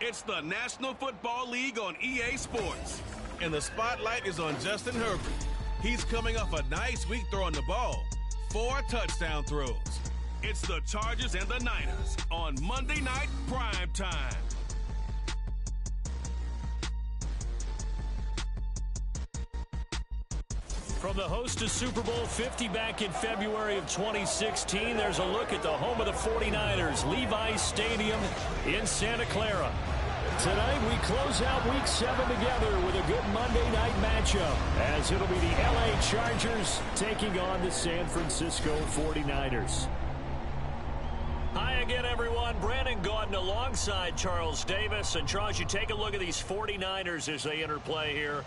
It's the National Football League on EA Sports. And the spotlight is on Justin Herbert. He's coming off a nice week throwing the ball. 4 touchdown throws. It's the Chargers and the Niners on Monday Night Prime Time. From the host to Super Bowl 50 back in February of 2016, there's a look at the home of the 49ers, Levi's Stadium in Santa Clara. Tonight, we close out Week 7 together with a good Monday night matchup, as it'll be the LA Chargers taking on the San Francisco 49ers. Hi again, everyone. Brandon Gaudin alongside Charles Davis. And Charles, you take a look at these 49ers as they enter play here.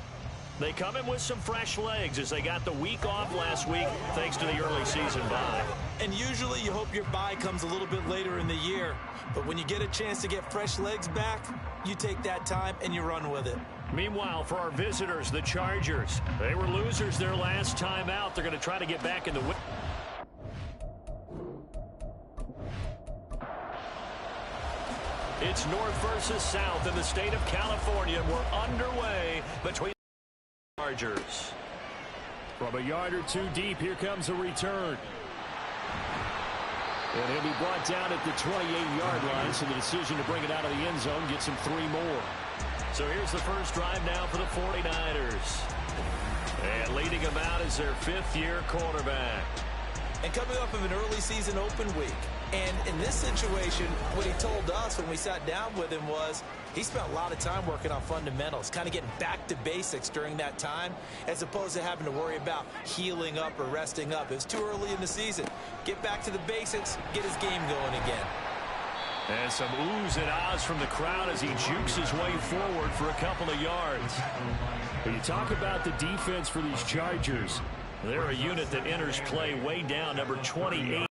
They come in with some fresh legs as they got the week off last week thanks to the early season bye. And usually you hope your bye comes a little bit later in the year. But when you get a chance to get fresh legs back, you take that time and you run with it. Meanwhile, for our visitors, the Chargers, they were losers their last time out. They're going to try to get back in the win. It's north versus south in the state of California. We're underway between Chargers. From a yard or two deep, here comes a return. And he'll be brought down at the 28-yard line, so the decision to bring it out of the end zone gets him 3 more. So here's the first drive now for the 49ers. And leading him out is their 5th-year quarterback. And coming off of an early season open week. And in this situation, what he told us when we sat down with him was he spent a lot of time working on fundamentals, kind of getting back to basics during that time, as opposed to having to worry about healing up or resting up. It was too early in the season. Get back to the basics, get his game going again. And some oohs and ahs from the crowd as he jukes his way forward for a couple of yards. When you talk about the defense for these Chargers, they're a unit that enters play way down, number 28.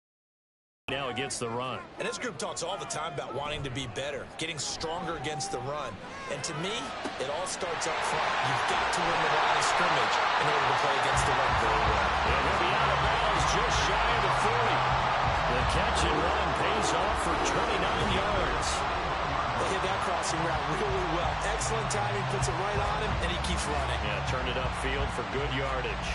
Now against the run. And this group talks all the time about wanting to be better, getting stronger against the run. And to me, it all starts up front. You've got to win the line of scrimmage in order to play against the run very well. And he'll be out of bounds just shy of the 40. The catch and run pays off for 29 yards. They hit that crossing route really well. Excellent timing, puts it right on him, and he keeps running. Yeah, turned it upfield for good yardage.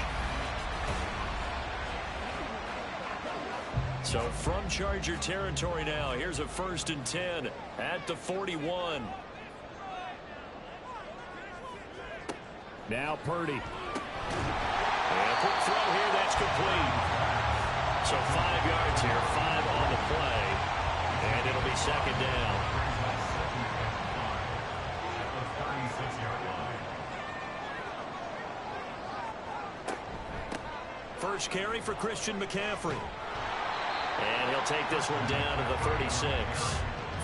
So from Charger territory now, here's a 1st and 10 at the 41. Now Purdy. And a quick throw here, that's complete. So 5 yards here, 5 on the play. And it'll be 2nd down. First carry for Christian McCaffrey. And he'll take this one down to the 36.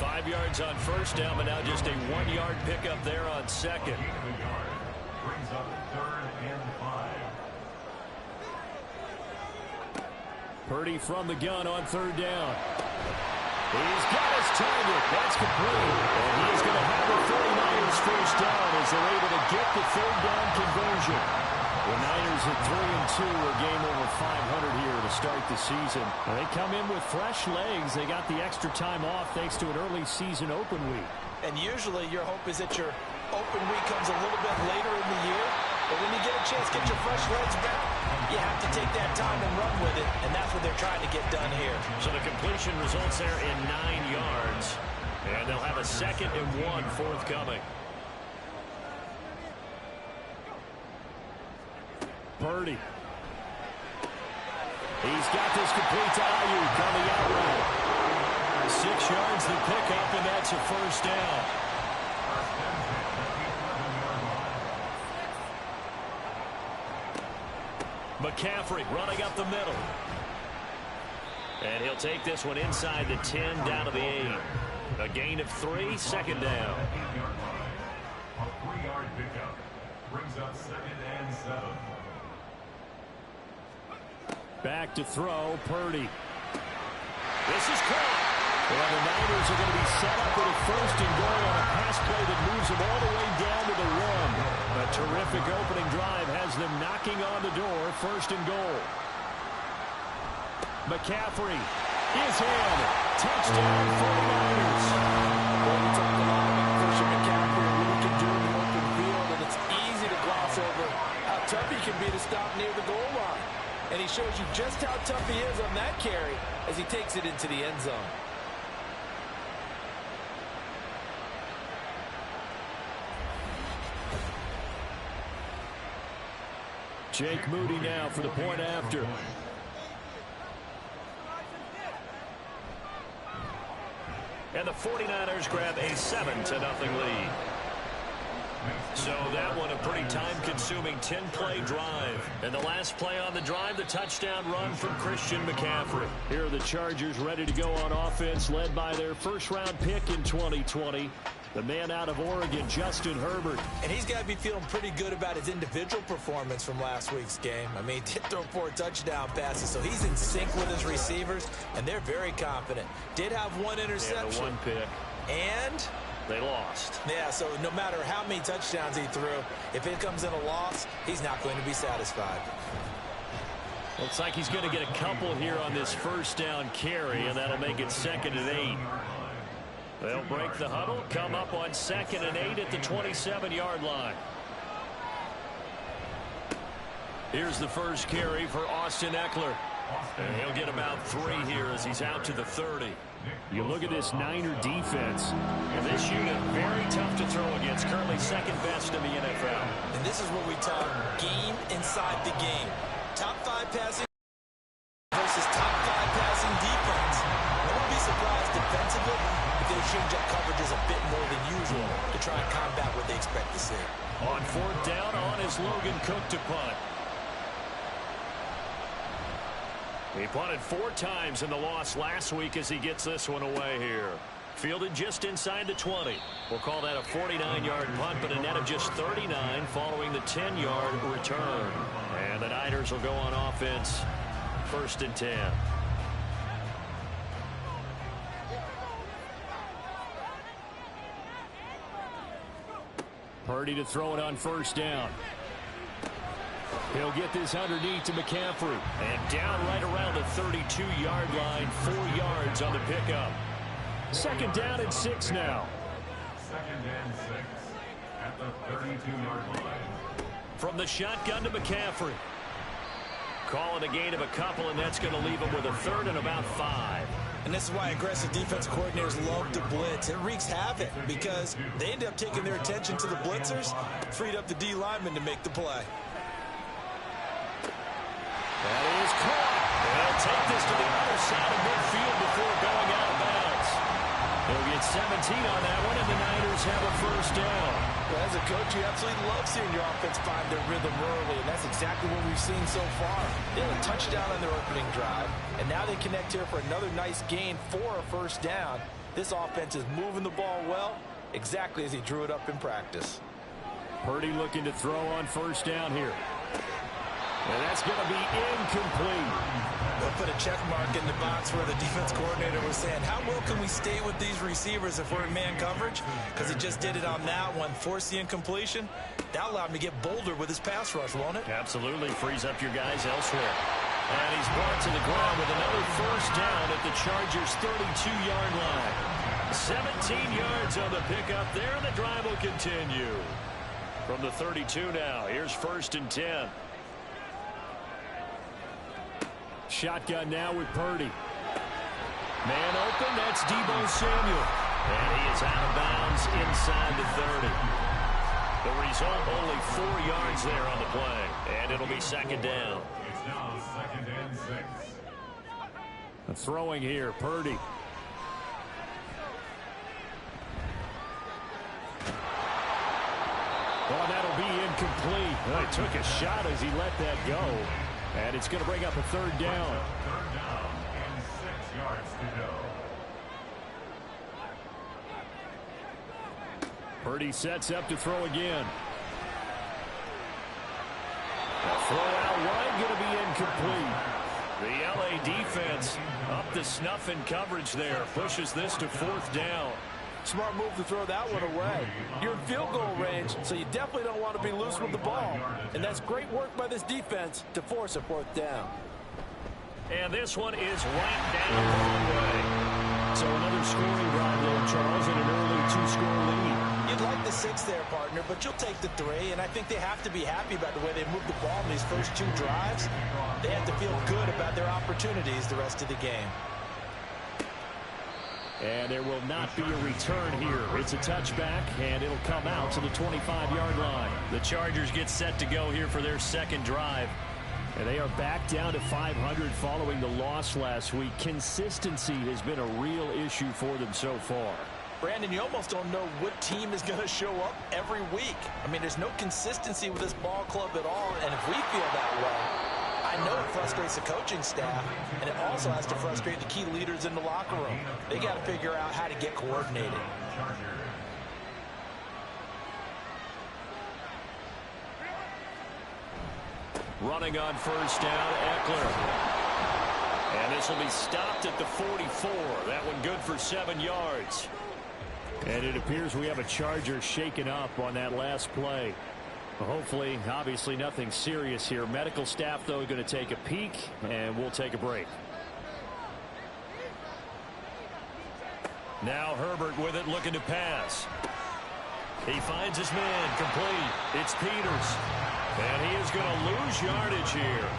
5 yards on 1st down, but now just a 1-yard pickup there on 2nd. Brings up 3rd and 5. Purdy from the gun on 3rd down. He's got his target. That's complete. And he's going to have the 49ers first down as they're able to get the 3rd down conversion. The Niners at 3-2, a game over 500 here to start the season. They come in with fresh legs. They got the extra time off thanks to an early season open week. And usually your hope is that your open week comes a little bit later in the year. But when you get a chance to get your fresh legs back, you have to take that time and run with it. And that's what they're trying to get done here. So the completion results there in 9 yards. And they'll have a 2nd and 1 forthcoming. Purdy. He's got this complete to Ayuk on the out route. 6 yards the pickup, and that's a 1st down. McCaffrey running up the middle. And he'll take this one inside the 10 down to the 8. A gain of 3, 2nd down. A 3-yard pickup brings up 2nd and 7. Back to throw, Purdy. This is caught. Well, the Niners are going to be set up with a 1st and goal on a pass play that moves them all the way down to the 1. A terrific opening drive has them knocking on the door, 1st and goal. McCaffrey is in. Touchdown, 49ers. Well, we talked a lot about first made a stop near the goal line. And he shows you just how tough he is on that carry as he takes it into the end zone. Jake Moody now for the point after. And the 49ers grab a 7-0 lead. So that one a pretty time-consuming 10-play drive. And the last play on the drive, the touchdown run from Christian McCaffrey. Here are the Chargers ready to go on offense, led by their first-round pick in 2020. The man out of Oregon, Justin Herbert. And he's got to be feeling pretty good about his individual performance from last week's game. I mean, he did throw 4 touchdown passes, so he's in sync with his receivers, and they're very confident. Did have 1 interception. Yeah, the 1 pick. And they lost. Yeah, so no matter how many touchdowns he threw, if it comes in a loss, he's not going to be satisfied. Looks like he's going to get a couple here on this first down carry, and that'll make it 2nd and 8. They'll break the huddle, come up on 2nd and 8 at the 27-yard line. Here's the first carry for Austin Eckler. And he'll get about 3 here as he's out to the 30. You look at this Niner defense, and this unit very tough to throw against, currently 2nd best in the NFL. And this is what we talk game inside the game. Top 5 passing versus top 5 passing defense. I wouldn't be surprised defensively if they change up coverages a bit more than usual to try and combat what they expect to see. On 4th down, on is Logan Cook to punt. He punted 4 times in the loss last week as he gets this one away here. Fielded just inside the 20. We'll call that a 49-yard punt, but a net of just 39 following the 10-yard return. And the Niners will go on offense, 1st and 10. Purdy to throw it on 1st down. He'll get this underneath to McCaffrey. And down right around the 32-yard line, 4 yards on the pickup. 2nd down and 6 now. 2nd and 6 at the 32-yard line. From the shotgun to McCaffrey. Calling a gain of a couple, and that's going to leave him with a 3rd and about 5. And this is why aggressive defense coordinators love to blitz. It wreaks havoc because they end up taking their attention to the blitzers, freed up the D lineman to make the play. That is caught. They'll take this to the other side of midfield before going out of bounds. They'll get 17 on that one, and the Niners have a 1st down. Well, as a coach, you absolutely love seeing your offense find their rhythm early, and that's exactly what we've seen so far. They had a touchdown on their opening drive, and now they connect here for another nice gain for a 1st down. This offense is moving the ball well, exactly as he drew it up in practice. Purdy looking to throw on 1st down here. And that's going to be incomplete. They'll put a check mark in the box where the defense coordinator was saying, how well can we stay with these receivers if we're in man coverage? Because he just did it on that one, forced the incompletion. That allowed him to get bolder with his pass rush, won't it? Absolutely. Frees up your guys elsewhere. And he's brought to the ground with another 1st down at the Chargers' 32-yard line. 17 yards on the pickup there, and the drive will continue. From the 32 now, here's 1st and 10. Shotgun now with Purdy. Man open, that's Deebo Samuel. And he is out of bounds inside the 30. The result, only 4 yards there on the play. And it'll be 2nd down. It's now 2nd and 6. The throwing here, Purdy. Well, that'll be incomplete. Well, he took a shot as he let that go. And it's going to bring up a 3rd down. 3rd down and 6 yards to go. Purdy sets up to throw again. A throw out wide, going to be incomplete. The LA defense up to snuff in coverage there. Pushes this to 4th down. Smart move to throw that one away. You're in field goal range, so you definitely don't want to be loose with the ball. And that's great work by this defense to force a 4th down. And this one is right down the way. So another scoring drive there, Charles, and an early 2-score lead. You'd like the 6 there, partner, but you'll take the 3, and I think they have to be happy about the way they moved the ball in these first 2 drives. They have to feel good about their opportunities the rest of the game. And there will not be a return here. It's a touchback, and it'll come out to the 25-yard line. The Chargers get set to go here for their second drive. And they are back down to 500 following the loss last week. Consistency has been a real issue for them so far. Brandon, you almost don't know what team is going to show up every week. I mean, there's no consistency with this ball club at all, and if we feel that way, I know it frustrates the coaching staff, and it also has to frustrate the key leaders in the locker room. They got to figure out how to get coordinated. Running on first down, Eckler. And this will be stopped at the 44. That one good for 7 yards. And it appears we have a Charger shaken up on that last play. Hopefully, obviously nothing serious here. Medical staff, though, going to take a peek, and we'll take a break. Now Herbert with it, looking to pass. He finds his man, complete. It's Peters. And he is going to lose yardage here.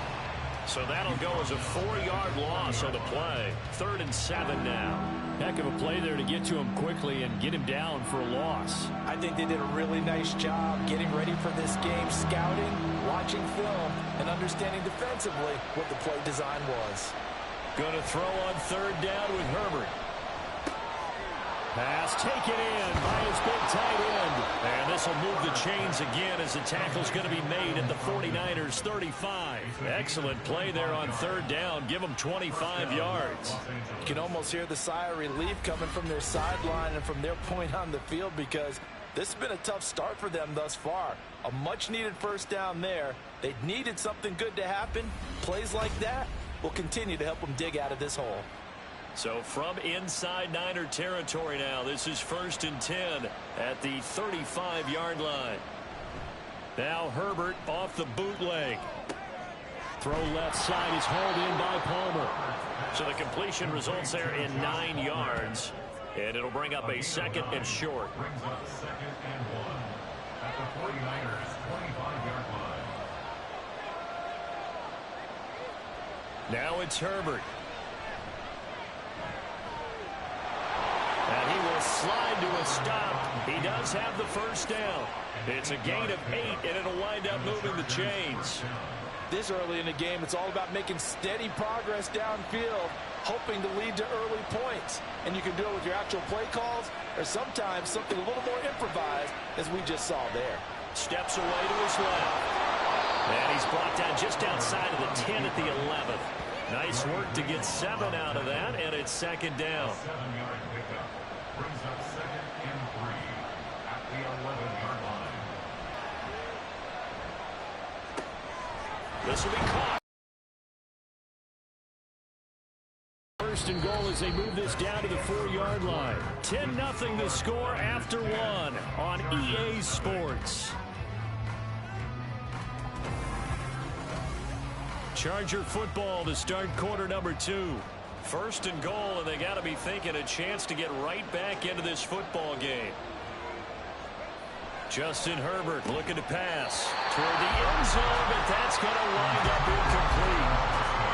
So that'll go as a 4-yard loss on the play. 3rd and 7 now. Heck of a play there to get to him quickly and get him down for a loss. I think they did a really nice job getting ready for this game, scouting, watching film, and understanding defensively what the play design was. Going to throw on 3rd down with Herbert. Pass taken in by his big tight end. And this will move the chains again as the tackle's going to be made at the 49ers 35. Excellent play there on 3rd down. Give them 25 yards. You can almost hear the sigh of relief coming from their sideline and from their point on the field, because this has been a tough start for them thus far. A much-needed first down there. They needed something good to happen. Plays like that will continue to help them dig out of this hole. So from inside Niner territory now, this is 1st and 10 at the 35-yard line. Now Herbert off the bootleg. Throw left side is hauled in by Palmer. So the completion results there in 9 yards. And it'll bring up a 2nd and short. Brings up 2nd and 1 at the 49ers 25-yard line. Now it's Herbert. And he will slide to a stop. He does have the first down. It's a gain of 8, and it'll wind up moving the chains. This early in the game, it's all about making steady progress downfield, hoping to lead to early points. And you can do it with your actual play calls, or sometimes something a little more improvised, as we just saw there. Steps away to his left. And he's brought down just outside of the 10 at the 11. Nice work to get 7 out of that, and it's 2nd down. 7-yard pickup. Brings up 2nd and 3 at the 11-yard line. This will be caught. 1st and goal as they move this down to the 4-yard line. 10-0 the score after 1 on EA Sports. Charger football to start quarter number 2. 1st and goal, and they got to be thinking a chance to get right back into this football game. Justin Herbert looking to pass toward the end zone, but that's going to wind up incomplete.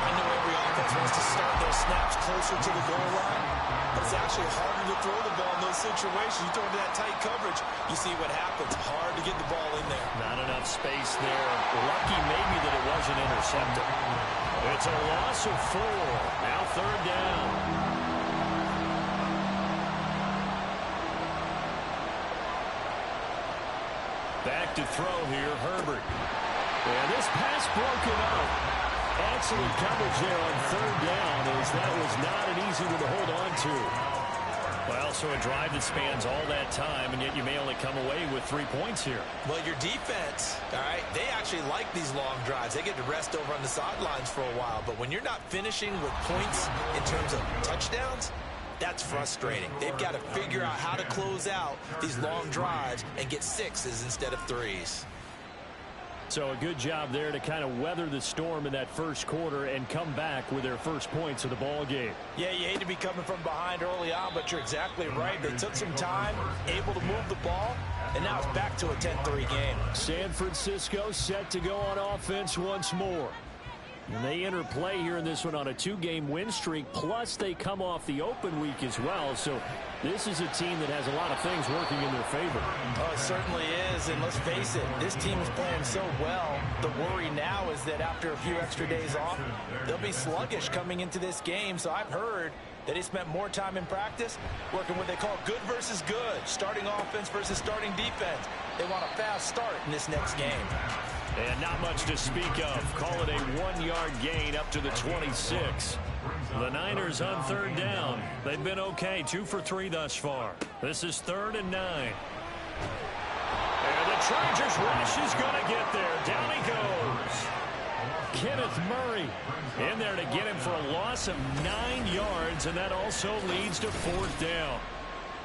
I know every offense wants to start their snaps closer to the goal line, but it's actually harder to throw the ball in those situations. You throw into that tight coverage, you see what happens. Hard to get the ball in there. Not enough space there. Lucky maybe that it wasn't intercepted. It's a loss of 4. Now 3rd down. Back to throw here, Herbert. And this pass broken up. Excellent coverage there on 3rd down, as that was not an easy one to hold on to. Well, so a drive that spans all that time, and yet you may only come away with 3 points here. Well, your defense, all right, they actually like these long drives. They get to rest over on the sidelines for a while. But when you're not finishing with points in terms of touchdowns, that's frustrating. They've got to figure out how to close out these long drives and get 6s instead of 3s. So a good job there to kind of weather the storm in that first quarter and come back with their first points of the ball game. Yeah, you hate to be coming from behind early on, but you're exactly right. They took some time, able to move the ball, and now it's back to a 10-3 game. San Francisco set to go on offense once more. And they enter play here in this one on a 2-game win streak, plus they come off the open week as well. So this is a team that has a lot of things working in their favor. Oh, it certainly is, and let's face it, this team is playing so well. The worry now is that after a few extra days off, they'll be sluggish coming into this game. So I've heard that they spent more time in practice working what they call good versus good, starting offense versus starting defense. They want a fast start in this next game. And not much to speak of. Call it a 1-yard gain up to the 26. The Niners on third down. They've been okay, 2 for 3 thus far. This is 3rd and 9. And the Chargers rush is going to get there. Down he goes. Kenneth Murray in there to get him for a loss of 9 yards, and that also leads to 4th down.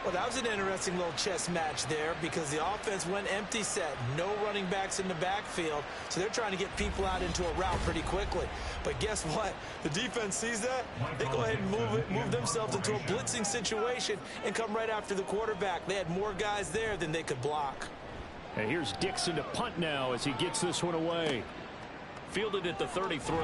Well, that was an interesting little chess match there because the offense went empty set. No running backs in the backfield, so they're trying to get people out into a route pretty quickly. But guess what? The defense sees that. They go ahead and move themselves into a blitzing situation and come right after the quarterback. They had more guys there than they could block. And here's Dixon to punt now as he gets this one away. Fielded at the 33.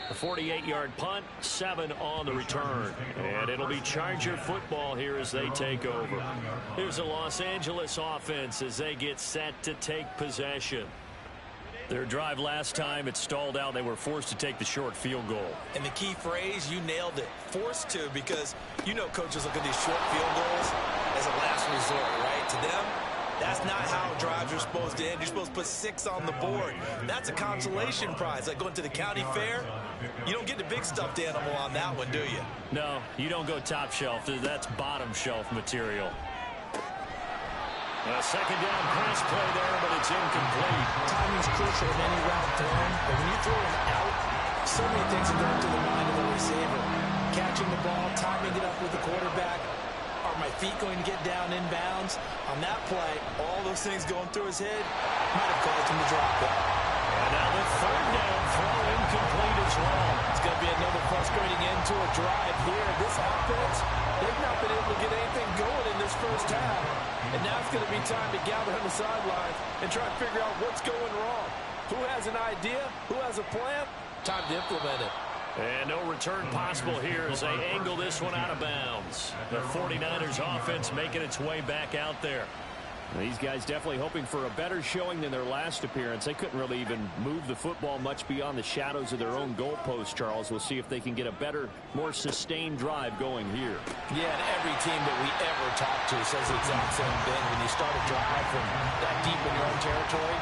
The 48-yard punt, 7 on the return. And it'll be Charger football here as they take over. Here's a Los Angeles offense as they get set to take possession. Their drive last time, it stalled out. They were forced to take the short field goal. And the key phrase, you nailed it. Forced to, because you know coaches look at these short field goals as a last resort, right? To them, that's not how drives are supposed to end. You're supposed to put 6 on the board. That's a consolation prize. Like going to the county fair, you don't get the big stuffed animal on that one, do you? No, you don't go top shelf. That's bottom shelf material. A second down pass play there, but it's incomplete. Timing's crucial in any route thrown, but when you throw it out, so many things are going to the mind of the receiver. Catching the ball, timing it up with the quarterback. Are my feet going to get down inbounds? On that play, all those things going through his head might have caused him to drop it. And now the 3rd down throw incomplete as well. It's going to be another frustrating end to a drive here. This offense, they've not been able to get anything going in this first half. And now it's going to be time to gather on the sidelines and try to figure out what's going wrong. Who has an idea? Who has a plan? Time to implement it. And no return possible here as they angle this one out of bounds. The 49ers offense making its way back out there. These guys definitely hoping for a better showing than their last appearance. They couldn't really even move the football much beyond the shadows of their own goalpost, Charles. We'll see if they can get a better, more sustained drive going here. Yeah, and every team that we ever talk to says the exact same thing. When you start a drive from that deep in your own territory,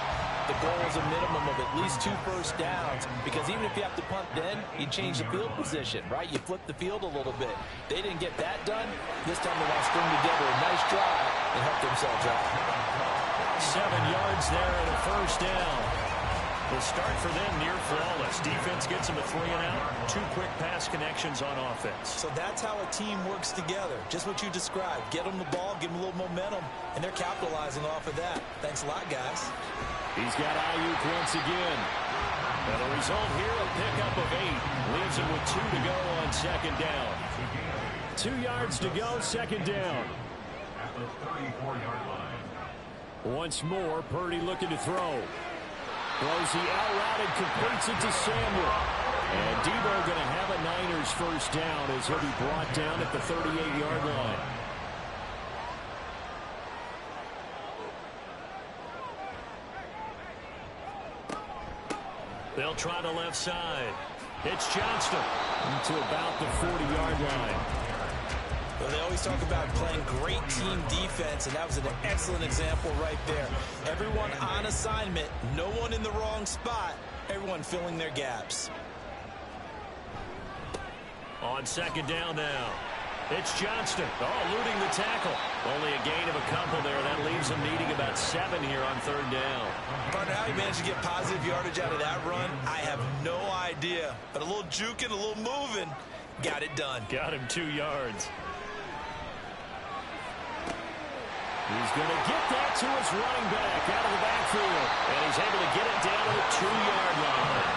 the goal is a minimum of at least 2 first downs, because even if you have to punt then, you change the field position, right? You flip the field a little bit. They didn't get that done. This time they want to string together a nice drive and help themselves out. 7 yards there and a first down. The start for them near flawless. Defense gets them a 3 and out. 2 quick pass connections on offense. So that's how a team works together. Just what you described. Get them the ball, give them a little momentum, and they're capitalizing off of that. Thanks a lot, guys. He's got Ayuk once again. And the result here, a pickup of 8. Leaves him with 2 to go on second down. 2 yards to go, second down. At the 34-yard line. Once more, Purdy looking to throw. Throws the out route and completes it to Samuel. And Debo going to have a Niners first down as he'll be brought down at the 38-yard line. They'll try the left side. It's Johnston to about the 40-yard line. Well, they always talk about playing great team defense, and that was an excellent example right there. Everyone on assignment, no one in the wrong spot, everyone filling their gaps. On second down now. It's Johnston. Oh, eluding the tackle. Only a gain of a couple there. That leaves him needing about 7 here on third down. Partner, how he managed to get positive yardage out of that run, I have no idea. But a little juking, a little moving, got it done. Got him 2 yards. He's going to get that to his running back out of the backfield. And he's able to get it down to the 2-yard line.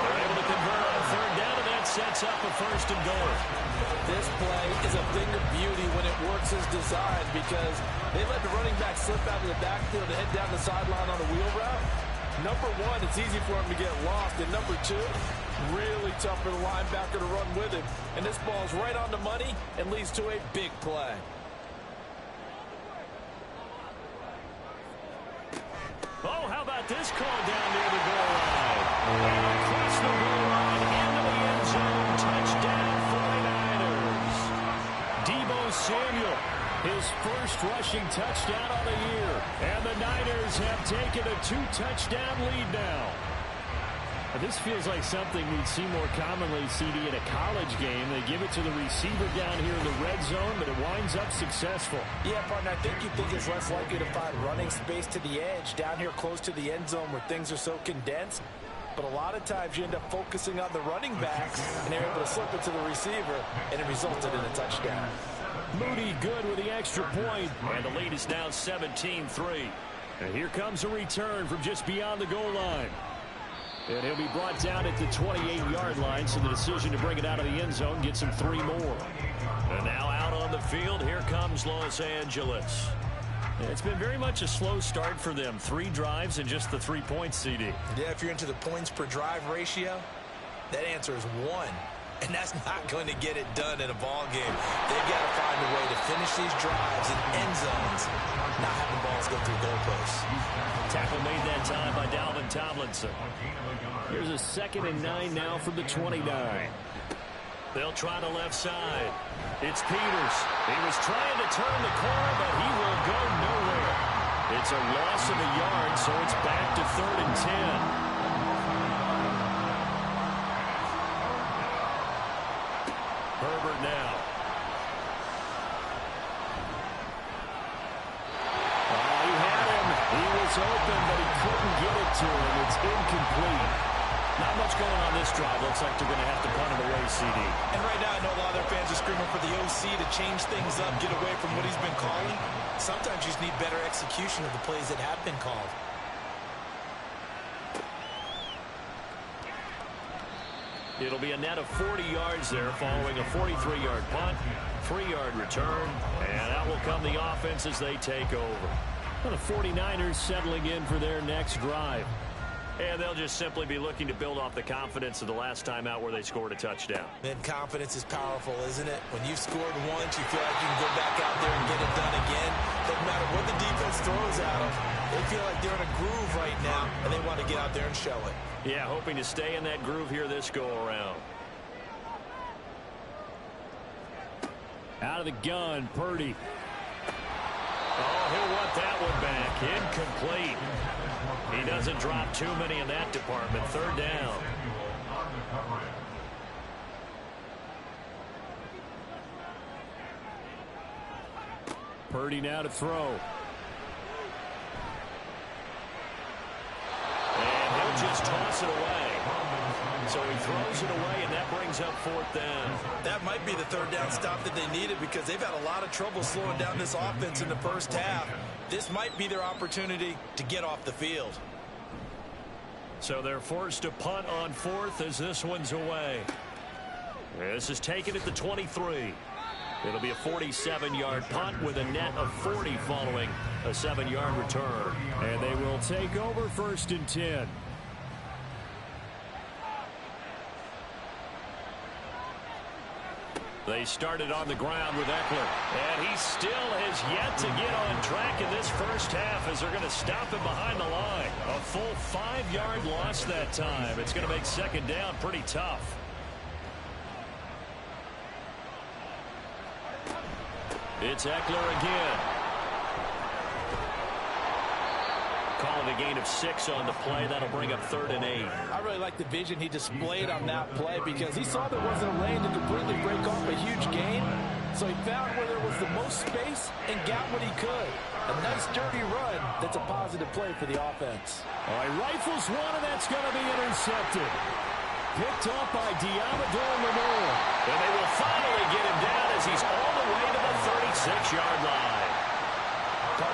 They're able to convert on third down, and that sets up a first and goal. This play is a thing of beauty when it works as designed because they let the running back slip out of the backfield and head down the sideline on a wheel route. Number one, it's easy for him to get lost. And number two, really tough for the linebacker to run with him. And this ball's right on the money and leads to a big play. Oh, how about this call down near the goal line? And across the goal line into the end zone. Touchdown 49ers. Deebo Samuel, his first rushing touchdown of the year. And the Niners have taken a 2-touchdown lead now. This feels like something we'd see more commonly, CD, in a college game. They give it to the receiver down here in the red zone, but it winds up successful. Yeah, partner, I think you think it's less likely to find running space to the edge down here close to the end zone where things are so condensed. But a lot of times you end up focusing on the running backs, and they're able to slip it to the receiver, and it resulted in a touchdown. Moody good with the extra point, and the lead is now 17-3. And here comes a return from just beyond the goal line. And he'll be brought down at the 28-yard line, so the decision to bring it out of the end zone gets him 3 more. And now out on the field, here comes Los Angeles. It's been very much a slow start for them. 3 drives and just the 3 points, CD. Yeah, if you're into the points per drive ratio, that answer is 1. And that's not going to get it done in a ball game. They've got to find a way to finish these drives in end zones, not having balls go through goalposts. Tackle made that time by Dalvin Tomlinson. Here's a 2nd and 9 now from the 29. They'll try the left side. It's Peters. He was trying to turn the corner, but he will go nowhere. It's a loss of a yard, so it's back to 3rd and 10. Herbert now. Oh, he had him. He was open, but he couldn't get it to him. It's incomplete. Not much going on this drive. Looks like they're going to have to punt it away, CD. And right now, I know a lot of their fans are screaming for the OC to change things up, get away from what he's been calling. Sometimes you just need better execution of the plays that have been called. It'll be a net of 40 yards there following a 43-yard punt, 3-yard return, and out will come the offense as they take over. Well, the 49ers settling in for their next drive. And they'll just simply be looking to build off the confidence of the last time out where they scored a touchdown. Then confidence is powerful, isn't it? When you've scored once, you feel like you can go back out there and get it done again. Doesn't matter what the defense throws at them. They feel like they're in a groove right now, and they want to get out there and show it. Yeah, hoping to stay in that groove here this go-around. Out of the gun, Purdy. Oh, he'll want that one back. Incomplete. He doesn't drop too many in that department. 3rd down. Purdy now to throw. And he'll just toss it away. So he throws it away, and that brings up 4th down. That might be the 3rd down stop that they needed because they've had a lot of trouble slowing down this offense in the first half. This might be their opportunity to get off the field. So they're forced to punt on 4th as this one's away. This is taken at the 23. It'll be a 47-yard punt with a net of 40 following a 7-yard return. And they will take over 1st and 10. They started on the ground with Eckler, and he still has yet to get on track in this first half as they're going to stop him behind the line. A full 5-yard loss that time. It's going to make 2nd down pretty tough. It's Eckler again. Calling a gain of 6 on the play. That'll bring up 3rd and 8. I really like the vision he displayed on that play because he saw there wasn't a lane to completely break off a huge gain. So he found where there was the most space and got what he could. A nice dirty run that's a positive play for the offense. All right, rifles one, and that's going to be intercepted. Picked up by Diamador Lenore. And they will finally get him down as he's all the way to the 36-yard line.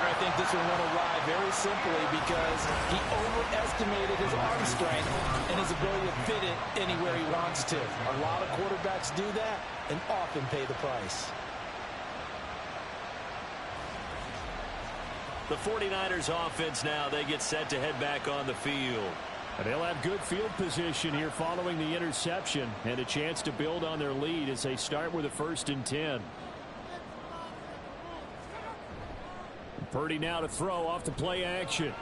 I think this one went awry very simply because he overestimated his arm strength and his ability to fit it anywhere he wants to. A lot of quarterbacks do that and often pay the price. The 49ers offense now, they get set to head back on the field. And they'll have good field position here following the interception and a chance to build on their lead as they start with a 1st and 10. Purdy now to throw off the play action.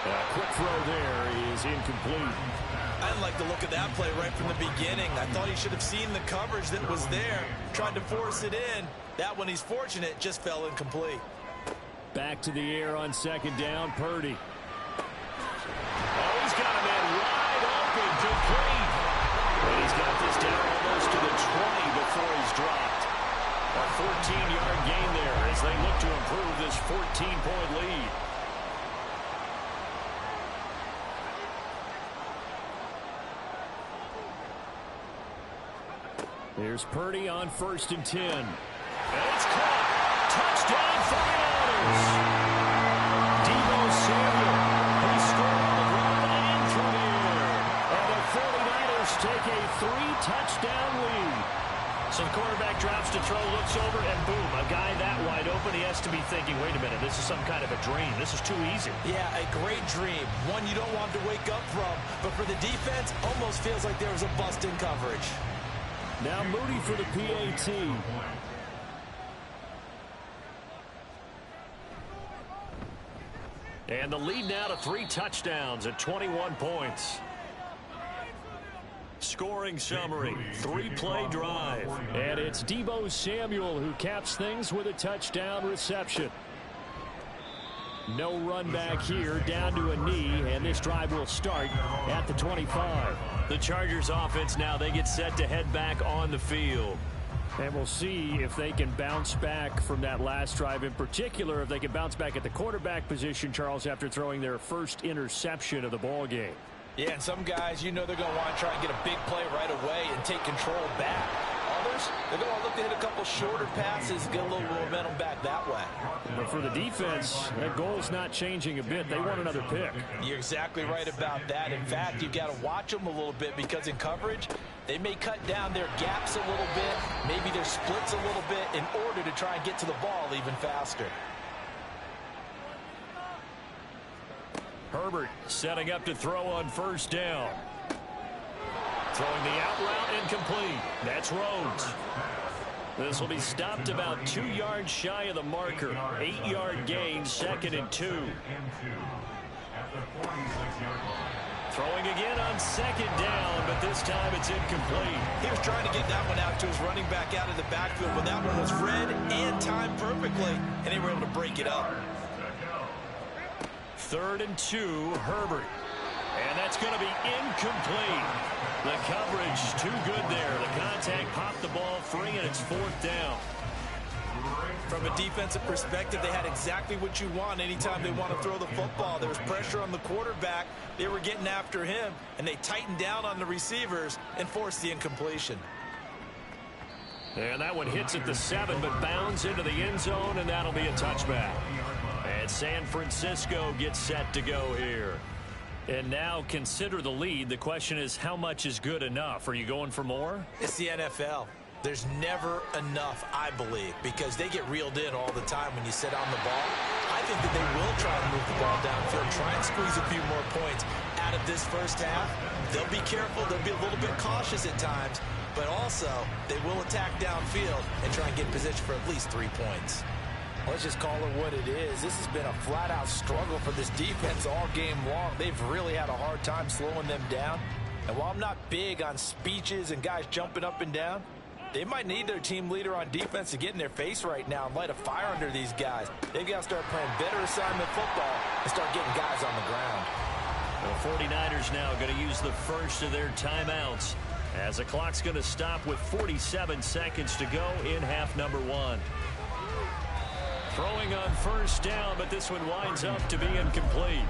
A quick throw there is incomplete. I didn't like the look of that play right from the beginning. I thought he should have seen the coverage that was there, tried to force it in. That one, he's fortunate, just fell incomplete. Back to the air on 2nd down, Purdy. Oh, he's got a man wide open, complete. And he's got this down almost to the 20 before he's dropped. A 14-yard gain there as they look to improve this 14-point lead. There's Purdy on 1st and 10. And it's caught. Touchdown 49ers. Deebo Samuel. He scored on the ground and through the air. And the 49ers take a 3-touchdown lead. So the quarterback drops to throw, looks over, and boom, a guy that wide open, he has to be thinking, wait a minute, this is some kind of a dream. This is too easy. Yeah, a great dream. One you don't want to wake up from. But for the defense, almost feels like there was a bust in coverage. Now Moody for the PAT. And the lead now to 3 touchdowns at 21 points. Scoring summary, 3-play drive. And it's Deebo Samuel who caps things with a touchdown reception. No run back here, down to a knee, and this drive will start at the 25. The Chargers offense now, they get set to head back on the field. And we'll see if they can bounce back from that last drive, in particular if they can bounce back at the quarterback position, Charles, after throwing their first interception of the ball game. Yeah, and some guys, you know they're going to want to try and get a big play right away and take control back. Others, they're going to look to hit a couple shorter passes, get a little momentum back that way. But for the defense, that goal's not changing a bit. They want another pick. You're exactly right about that. In fact, you've got to watch them a little bit because in coverage, they may cut down their gaps a little bit, maybe their splits a little bit in order to try and get to the ball even faster. Herbert setting up to throw on 1st down. Throwing the out route incomplete. That's Rhodes. This will be stopped about 2 yards shy of the marker. 8-yard gain, 2nd and 2. Throwing again on 2nd down, but this time it's incomplete. He was trying to get that one out to his running back out of the backfield, but that one was read and timed perfectly, and they were able to break it up. 3rd and 2, Herbert. And that's going to be incomplete. The coverage too good there. The contact popped the ball free, and it's 4th down. From a defensive perspective, they had exactly what you want anytime they want to throw the football. There was pressure on the quarterback. They were getting after him, and they tightened down on the receivers and forced the incompletion. And that one hits at the 7, but bounds into the end zone, and that'll be a touchback. And San Francisco gets set to go here. And now consider the lead. The question is, how much is good enough? Are you going for more? It's the NFL. There's never enough, I believe, because they get reeled in all the time when you sit on the ball. I think that they will try to move the ball downfield, try and squeeze a few more points out of this first half. They'll be careful. They'll be a little bit cautious at times, but also they will attack downfield and try and get position for at least 3 points. Let's just call it what it is. This has been a flat-out struggle for this defense all game long. They've really had a hard time slowing them down. And while I'm not big on speeches and guys jumping up and down, they might need their team leader on defense to get in their face right now and light a fire under these guys. They've got to start playing better assignment football and start getting guys on the ground. The 49ers now going to use the first of their timeouts as the clock's going to stop with 47 seconds to go in half number 1. Throwing on 1st down, but this one winds up to be incomplete.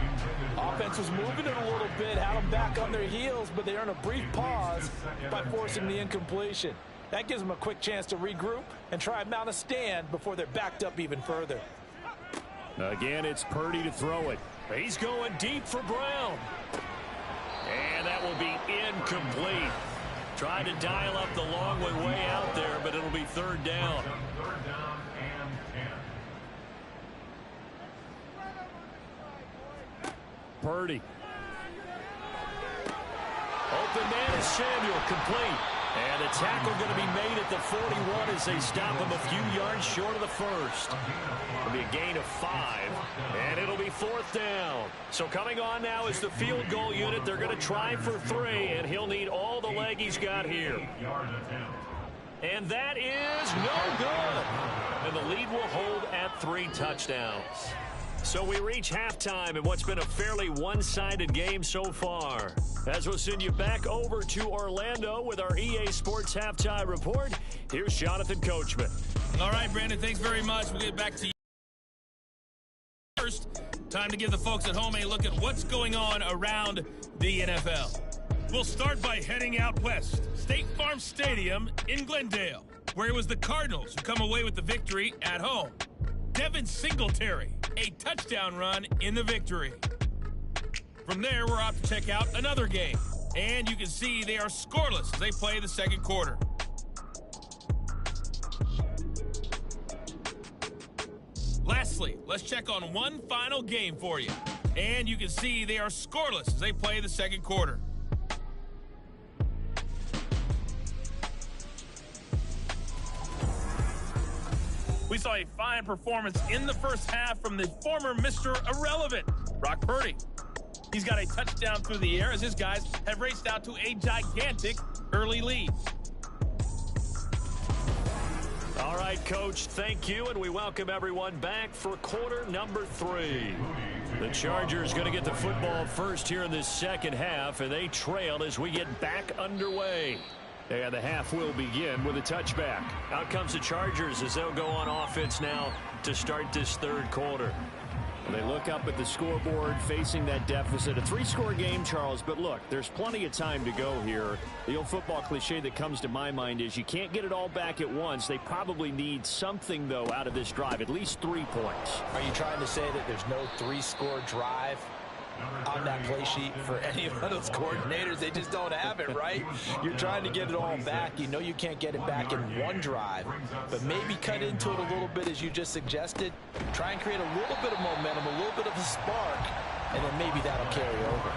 Offense was moving it a little bit, had them back on their heels, but they earn a brief pause by forcing the incompletion. That gives them a quick chance to regroup and try and mount a stand before they're backed up even further. Again, it's Purdy to throw it. He's going deep for Brown. And that will be incomplete. Tried to dial up the long way out there, but it'll be third down. Third down and 10. Purdy. Open man is Samuel, complete. And the tackle going to be made at the 41 as they stop him a few yards short of the first. It'll be a gain of 5, and it'll be fourth down. So coming on now is the field goal unit. They're going to try for 3, and he'll need all the leg he's got here. And that is no good. And the lead will hold at 3 touchdowns. So we reach halftime in what's been a fairly one-sided game so far. As we'll send you back over to Orlando with our EA Sports Halftime Report, here's Jonathan Coachman. All right, Brandon, thanks very much. We'll get back to you. First, time to give the folks at home a look at what's going on around the NFL. We'll start by heading out west. State Farm Stadium in Glendale, where it was the Cardinals who come away with the victory at home. Devin Singletary, a touchdown run in the victory. From there, we're off to check out another game. And you can see they are scoreless as they play the second quarter. Lastly, let's check on one final game for you. And you can see they are scoreless as they play the second quarter. We saw a fine performance in the first half from the former Mr. Irrelevant, Brock Purdy. He's got a touchdown through the air as his guys have raced out to a gigantic early lead. All right, Coach, thank you, and we welcome everyone back for quarter number 3. The Chargers going to get the football first here in this second half, and they trail as we get back underway. And the half will begin with a touchback. Out comes the Chargers as they'll go on offense now to start this third quarter. They look up at the scoreboard facing that deficit. A 3-score game, Charles, but look, there's plenty of time to go here. The old football cliche that comes to my mind is you can't get it all back at once. They probably need something, though, out of this drive, at least 3 points. Are you trying to say that there's no 3-score drive on that play sheet for any of those coordinators? They just don't have it, right? You're trying to get it all back. You know you can't get it back in one drive, but maybe cut into it a little bit as you just suggested. Try and create a little bit of momentum, a little bit of a spark, and then maybe that'll carry over.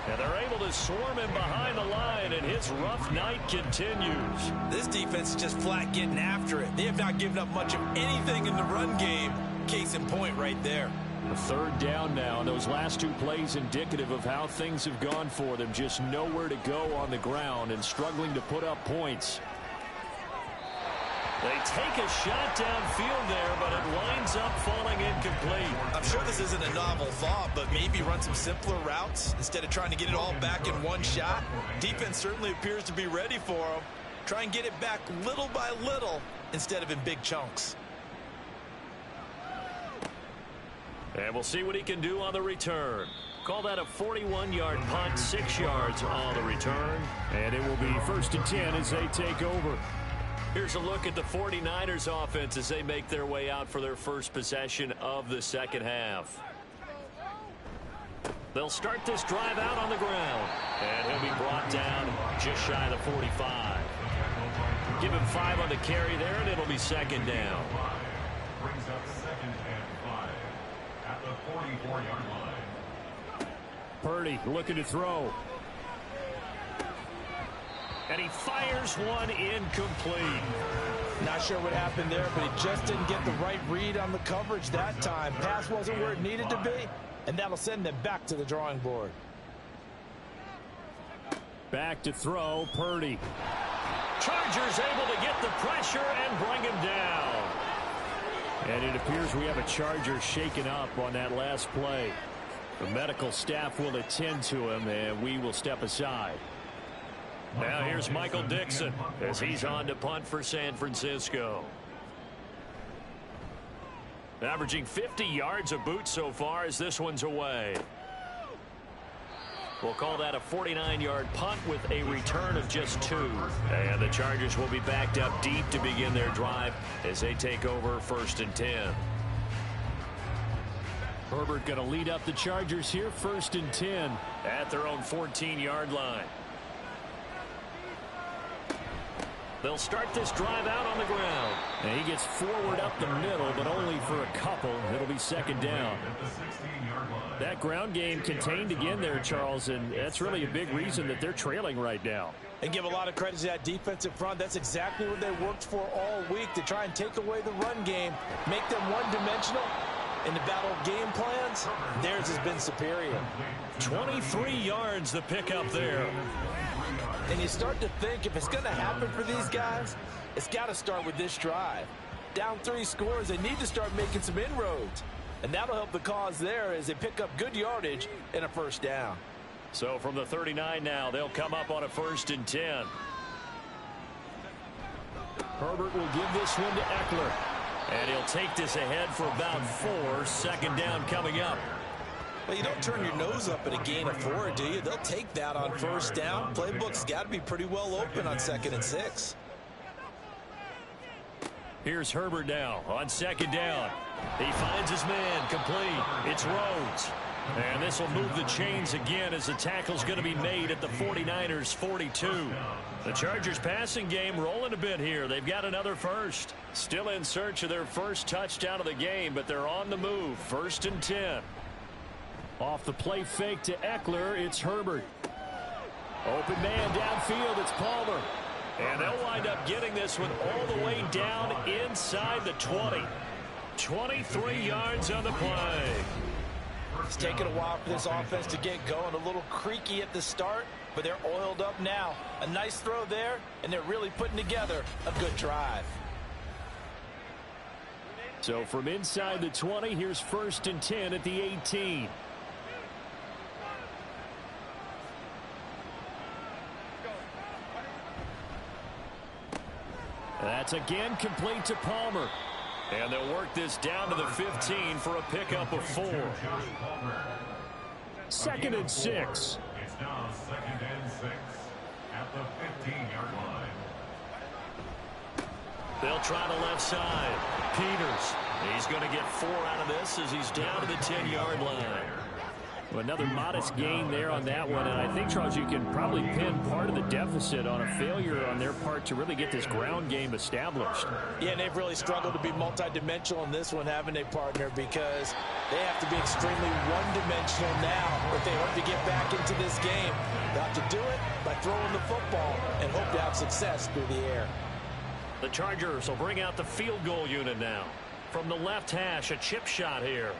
And they're able to swarm him behind the line, and his rough night continues. This defense is just flat getting after it. They have not given up much of anything in the run game. Case in point right there. A third down now, and those last 2 plays indicative of how things have gone for them. Just nowhere to go on the ground and struggling to put up points. They take a shot downfield there, but it winds up falling incomplete. I'm sure this isn't a novel thought, but maybe run some simpler routes instead of trying to get it all back in one shot. Defense certainly appears to be ready for them. Try and get it back little by little instead of in big chunks. And we'll see what he can do on the return. Call that a 41-yard punt, 6 yards on the return. And it will be 1st and 10 as they take over. Here's a look at the 49ers offense as they make their way out for their first possession of the second half. They'll start this drive out on the ground. And he'll be brought down just shy of the 45. Give him 5 on the carry there, and it'll be second down. Brings up 2nd and 5 at the 44-yard line. Purdy looking to throw. And he fires one incomplete. Not sure what happened there, but he just didn't get the right read on the coverage that time. Pass wasn't where it needed to be, and that'll send them back to the drawing board. Back to throw, Purdy. Chargers able to get the pressure and bring him down. And it appears we have a Charger shaken up on that last play. The medical staff will attend to him, and we will step aside. Now here's Michael Dixon as he's on to punt for San Francisco. Averaging 50 yards a boot so far as this one's away. We'll call that a 49-yard punt with a return of just 2. And the Chargers will be backed up deep to begin their drive as they take over 1st and 10. Herbert going to lead up the Chargers here, 1st and 10 at their own 14-yard line. They'll start this drive out on the ground. And he gets forward up the middle, but only for a couple. It'll be 2nd down. That ground game contained again there, Charles, and that's really a big reason that they're trailing right now. And give a lot of credit to that defensive front. That's exactly what they worked for all week, to try and take away the run game, make them one-dimensional. In the battle of game plans, theirs has been superior. 23 yards the pickup there. And you start to think, if it's going to happen for these guys, it's got to start with this drive. Down 3 scores, they need to start making some inroads. And that'll help the cause there as they pick up good yardage and a 1st down. So from the 39 now, they'll come up on a 1st and 10. Herbert will give this one to Eckler. And he'll take this ahead for about 4. 2nd down coming up. Well, you don't turn your nose up at a gain of 4, do you? They'll take that on 1st down. Playbook's got to be pretty well open on 2nd and 6. Here's Herbert now on 2nd down. He finds his man, complete. It's Rhodes. And this will move the chains again as the tackle's going to be made at the 49ers 42. The Chargers passing game rolling a bit here. They've got another 1st. Still in search of their 1st touchdown of the game, but they're on the move. 1st and 10. Off the play fake to Eckler, it's Herbert. Open man downfield, it's Palmer. And they'll wind up getting this one all the way down inside the 20. 23 yards on the play. It's taken a while for this offense to get going. A little creaky at the start, but they're oiled up now. A nice throw there, and they're really putting together a good drive. So from inside the 20, here's 1st and 10 at the 18. That's again complete to Palmer. And they'll work this down to the 15 for a pickup of 4. 2nd and 6. It's now 2nd and 6 at the 15-yard line. They'll try the left side. Peters. He's going to get 4 out of this as he's down to the 10-yard line. Well, another modest gain there on that one, and I think, Charles, you can probably pin part of the deficit on a failure on their part to really get this ground game established. Yeah, and they've really struggled to be multidimensional in this one, haven't they, partner, because they have to be extremely one-dimensional now if they hope to get back into this game. They'll have to do it by throwing the football and hope to have success through the air. The Chargers will bring out the field goal unit now. From the left hash, a chip shot here.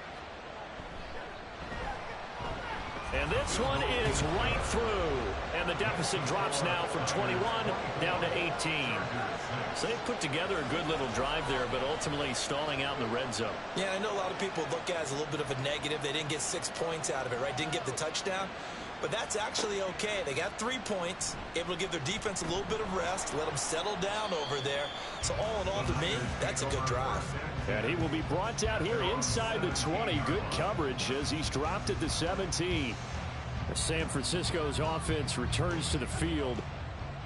And this one is right through. And the deficit drops now from 21 down to 18. So they put together a good little drive there, but ultimately stalling out in the red zone. Yeah, I know a lot of people look at it as a little bit of a negative. They didn't get 6 points out of it, right? Didn't get the touchdown. But that's actually okay. They got 3 points, able to give their defense a little bit of rest, let them settle down over there. So all in all, to me, that's a good drive. And he will be brought out here inside the 20. Good coverage as he's dropped at the 17. San Francisco's offense returns to the field.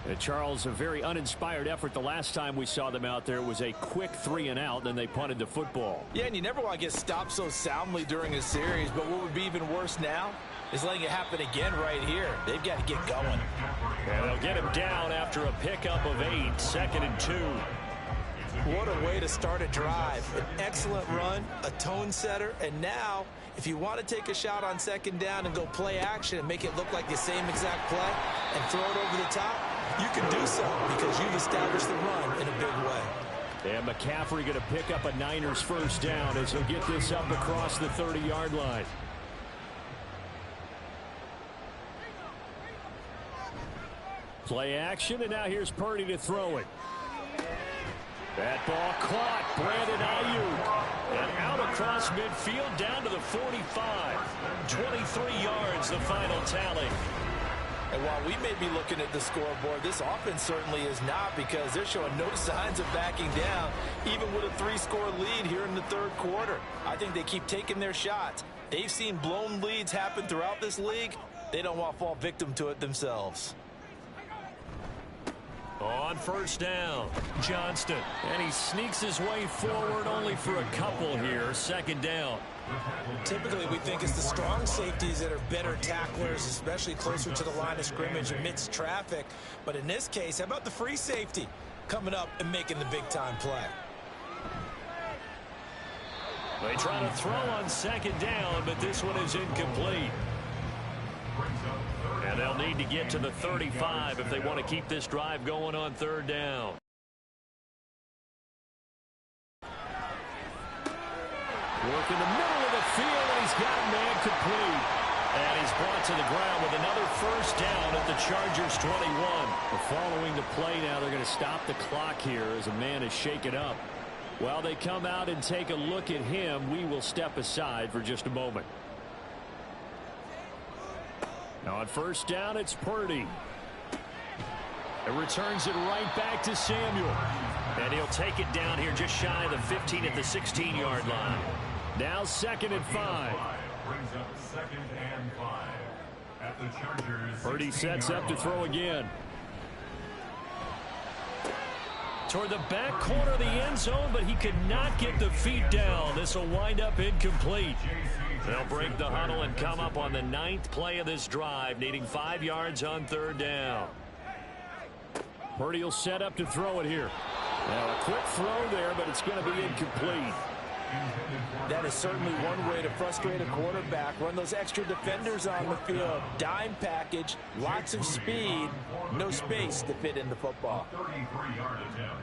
And Charles, a very uninspired effort the last time we saw them out there. It was a quick 3 and out, then they punted the football. Yeah, and you never want to get stopped so soundly during a series, but what would be even worse now is letting it happen again right here. They've got to get going. And they'll get him down after a pickup of 8, 2nd and 2. What a way to start a drive. An excellent run, a tone setter, and now if you want to take a shot on 2nd down and go play action and make it look like the same exact play and throw it over the top, you can do so because you've established the run in a big way. And McCaffrey going to pick up a Niners 1st down as he'll get this up across the 30-yard line. Play action, and now here's Purdy to throw it. That ball caught. Brandon Ayuk. And out across midfield down to the 45. 23 yards, the final tally. And while we may be looking at the scoreboard, this offense certainly is not, because they're showing no signs of backing down, even with a 3-score lead here in the 3rd quarter. I think they keep taking their shots. They've seen blown leads happen throughout this league. They don't want to fall victim to it themselves. On first down, Johnston. And he sneaks his way forward only for a couple here. Second down. Typically, we think it's the strong safeties that are better tacklers, especially closer to the line of scrimmage amidst traffic. But in this case, how about the free safety coming up and making the big-time play? They try to throw on second down, but this one is incomplete. And they'll need to get to the 35 if they want to keep this drive going on third down. Work in the middle of the field, and he's got a man complete. And he's brought to the ground with another first down at the Chargers 21. Following the play now, they're going to stop the clock here as a man is shaken up. While they come out and take a look at him, we will step aside for just a moment. Now on first down, it's Purdy. It returns it right back to Samuel. And he'll take it down here just shy of the 15 at the 16-yard line. Now 2nd and 5. Brings up 2nd and 5 at the Chargers. Purdy sets up to throw again. Toward the back corner of the end zone, but he could not get the feet down. This will wind up incomplete. They'll break the huddle and come up on the 9th play of this drive, needing 5 yards on third down. Purdy will set up to throw it here. Now a quick throw there, but it's going to be incomplete. That is certainly one way to frustrate a quarterback. Run those extra defenders on the field. Dime package, lots of speed, no space to fit in the football. 33-yard attempt.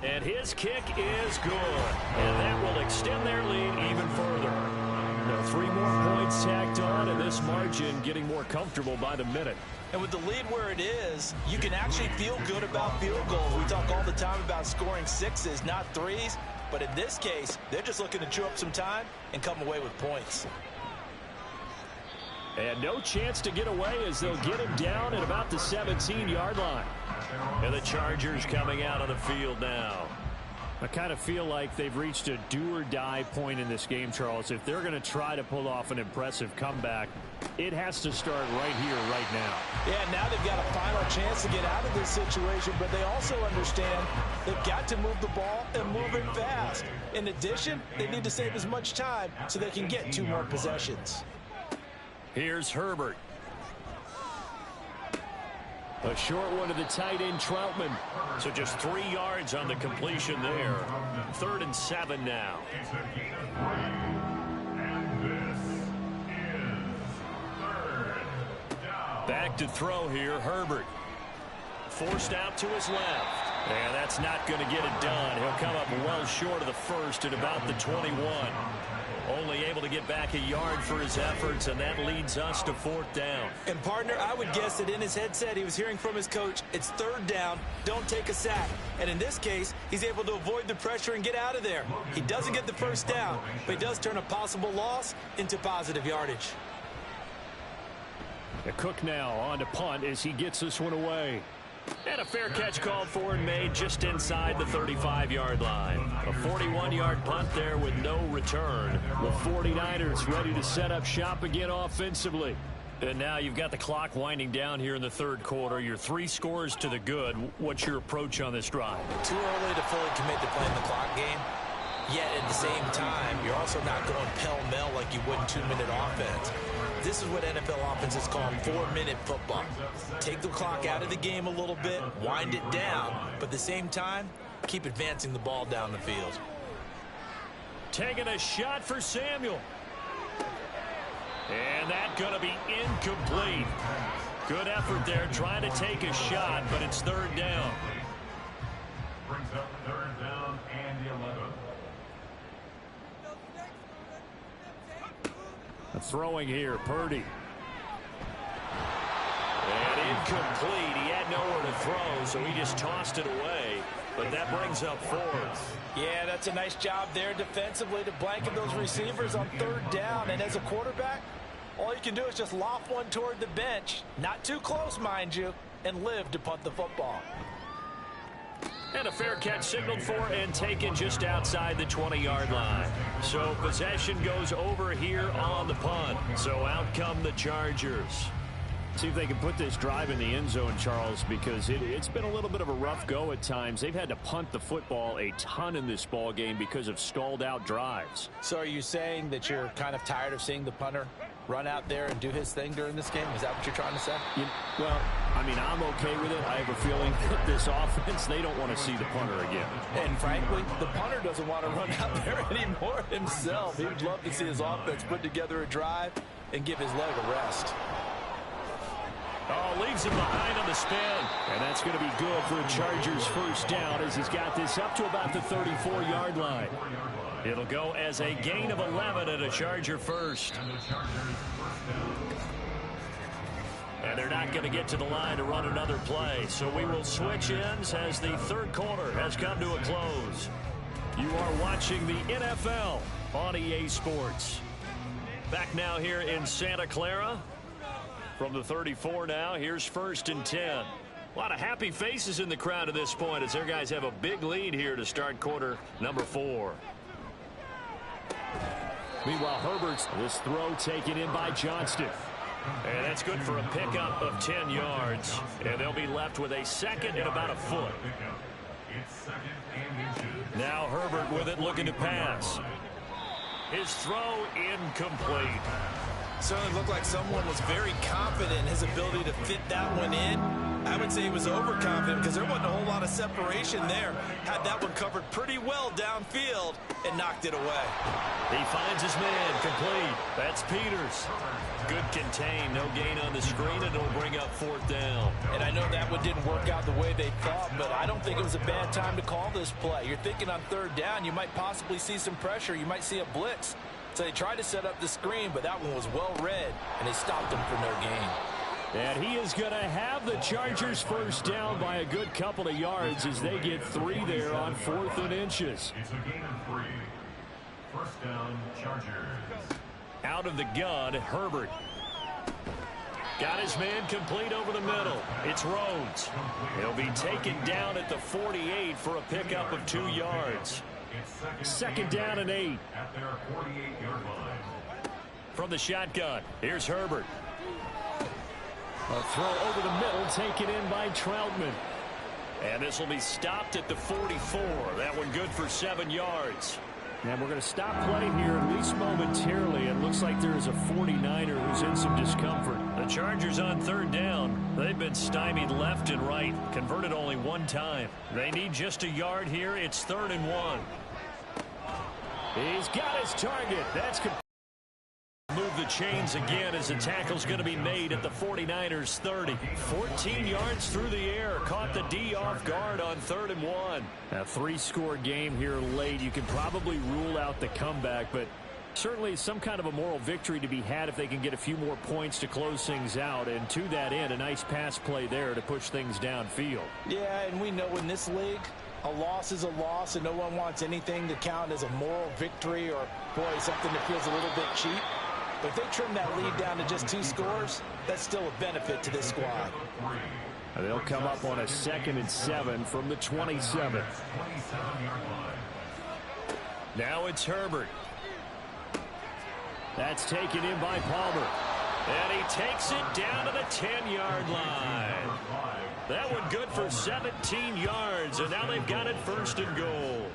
And his kick is good. And that will extend their lead even further. Now 3 more points tacked on, and this margin getting more comfortable by the minute. And with the lead where it is, you can actually feel good about field goals. We talk all the time about scoring 6s, not 3s. But in this case, they're just looking to chew up some time and come away with points. And no chance to get away as they'll get him down at about the 17-yard line. And the Chargers coming out on the field now. I kind of feel like they've reached a do-or-die point in this game, Charles. If they're going to try to pull off an impressive comeback, it has to start right here, right now. Yeah, now they've got a final chance to get out of this situation, but they also understand they've got to move the ball and move it fast. In addition, they need to save as much time so they can get 2 more possessions. Here's Herbert. A short one to the tight end, Troutman. So just 3 yards on the completion there. 3rd and 7 now. It's a gain of 3. And this is 3rd down. Back to throw here, Herbert. Forced out to his left. And that's not going to get it done. He'll come up well short of the first at about the 21. Only able to get back a yard for his efforts, and that leads us to 4th down. And, partner, I would guess that in his headset he was hearing from his coach, it's 3rd down, don't take a sack. And in this case, he's able to avoid the pressure and get out of there. He doesn't get the first down, but he does turn a possible loss into positive yardage. The Cook now on to punt as he gets this one away. And a fair catch called for and made just inside the 35-yard line. A 41-yard punt there with no return. The 49ers ready to set up shop again offensively. And now you've got the clock winding down here in the 3rd quarter. Your 3 scores to the good. What's your approach on this drive? Too early to fully commit to playing the clock game. Yet at the same time, you're also not going pell-mell like you would in 2-minute offense. This is what NFL offenses call 4-minute football. Take the clock out of the game a little bit, wind it down, but at the same time, keep advancing the ball down the field. Taking a shot for Samuel. And that's going to be incomplete. Good effort there trying to take a shot, but it's 3rd down. Brings up 3rd down and 11. Throwing here, Purdy. And incomplete. He had nowhere to throw, so he just tossed it away. But that brings up 4th. Yeah, that's a nice job there defensively to blanket those receivers on 3rd down. And as a quarterback, all you can do is just loft one toward the bench. Not too close, mind you, and live to punt the football. And a fair catch signaled for and taken just outside the 20-yard line. So possession goes over here on the punt. So out come the Chargers. See if they can put this drive in the end zone, Charles, because it's been a little bit of a rough go at times. They've had to punt the football a ton in this ball game because of stalled out drives. So are you saying that you're kind of tired of seeing the punter run out there and do his thing during this game? Is that what you're trying to say? Well, I mean, I'm okay with it. I have a feeling that this offense, they don't want to see the punter again. And frankly, the punter doesn't want to run out there anymore himself. He would love to see his offense put together a drive and give his leg a rest. Oh, leaves him behind on the spin. And that's going to be good for a Chargers first down as he's got this up to about the 34-yard line. It'll go as a gain of 11 and a Charger first. And they're not going to get to the line to run another play. So we will switch ends as the third quarter has come to a close. You are watching the NFL on EA Sports. Back now here in Santa Clara. From the 34 now, here's 1st and 10. A lot of happy faces in the crowd at this point as their guys have a big lead here to start quarter number 4. Meanwhile, Herbert's this throw taken in by Johnston. And that's good for a pickup of 10 yards. And they'll be left with a second and about a foot. Now Herbert with it, looking to pass. His throw incomplete. Certainly looked like someone was very confident in his ability to fit that one in. I would say he was overconfident because there wasn't a whole lot of separation there. Had that one covered pretty well downfield and knocked it away. He finds his man, complete. That's Peters. Good contain, no gain on the screen, and it'll bring up 4th down. And I know that one didn't work out the way they thought, but I don't think it was a bad time to call this play. You're thinking on 3rd down, you might possibly see some pressure. You might see a blitz. So they tried to set up the screen, but that one was well read, and they stopped him for no gain. And he is going to have the Chargers first down by a good couple of yards as they get 3 there on 4th and inches. It's a gain of 3. First down, Chargers. Out of the gun, Herbert. Got his man complete over the middle. It's Rhodes. He'll be taken down at the 48 for a pickup of 2 yards. Second down and 8. At their 48-yard line. From the shotgun, here's Herbert. A throw over the middle taken in by Troutman. And this will be stopped at the 44. That one good for 7 yards. And we're going to stop play here at least momentarily. It looks like there is a 49er who's in some discomfort. The Chargers on 3rd down. They've been stymied left and right. Converted only 1 time. They need just a yard here. It's 3rd and 1. He's got his target. That's move the chains again as the tackle's going to be made at the 49ers 30. 14 yards through the air. Caught the D off guard on 3rd and 1. A 3-score game here late. You can probably rule out the comeback, but certainly some kind of a moral victory to be had if they can get a few more points to close things out. And to that end, a nice pass play there to push things downfield. Yeah, and we know in this league, a loss is a loss, and no one wants anything to count as a moral victory or, boy, something that feels a little bit cheap. But if they trim that lead down to just 2 scores, that's still a benefit to this squad. They'll come up on a 2nd and 7 from the 27. Now it's Herbert. That's taken in by Palmer. And he takes it down to the 10-yard line. That one good for 17 yards, and now they've got it 1st and goal.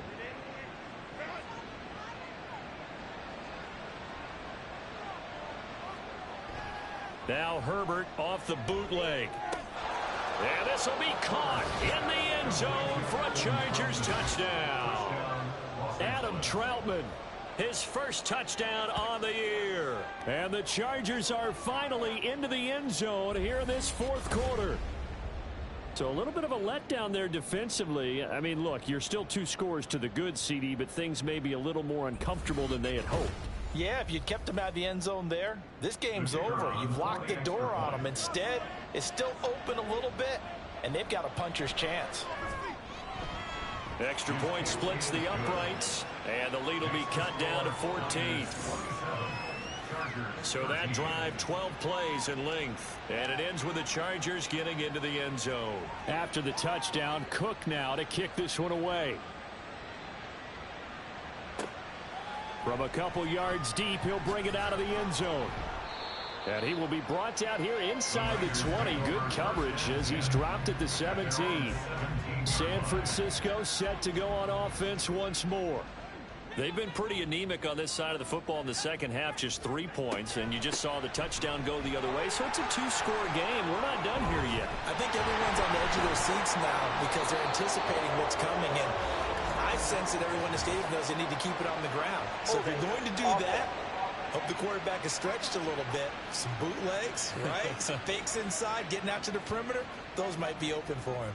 Now Herbert off the bootleg. And this will be caught in the end zone for a Chargers touchdown. Adam Troutman, his first touchdown on the year. And the Chargers are finally into the end zone here in this 4th quarter. So a little bit of a letdown there defensively. I mean, look, you're still 2 scores to the good, CD, but things may be a little more uncomfortable than they had hoped. Yeah, if you kept him out of the end zone there, this game's over. You've locked the door on him. Instead, it's still open a little bit, and they've got a puncher's chance. Extra point splits the uprights, and the lead will be cut down to 14. So that drive, 12 plays in length, and it ends with the Chargers getting into the end zone. After the touchdown, Cook now to kick this one away. From a couple yards deep, he'll bring it out of the end zone. And he will be brought down here inside the 20. Good coverage as he's dropped at the 17. San Francisco set to go on offense once more. They've been pretty anemic on this side of the football in the second half, just 3 points, and you just saw the touchdown go the other way, so it's a 2-score game. We're not done here yet. I think everyone's on the edge of their seats now because they're anticipating what's coming, and I sense that everyone in the stadium knows they need to keep it on the ground. So if you're going to do that, hope the quarterback is stretched a little bit. Some bootlegs, right? Some fakes inside, getting out to the perimeter. Those might be open for him.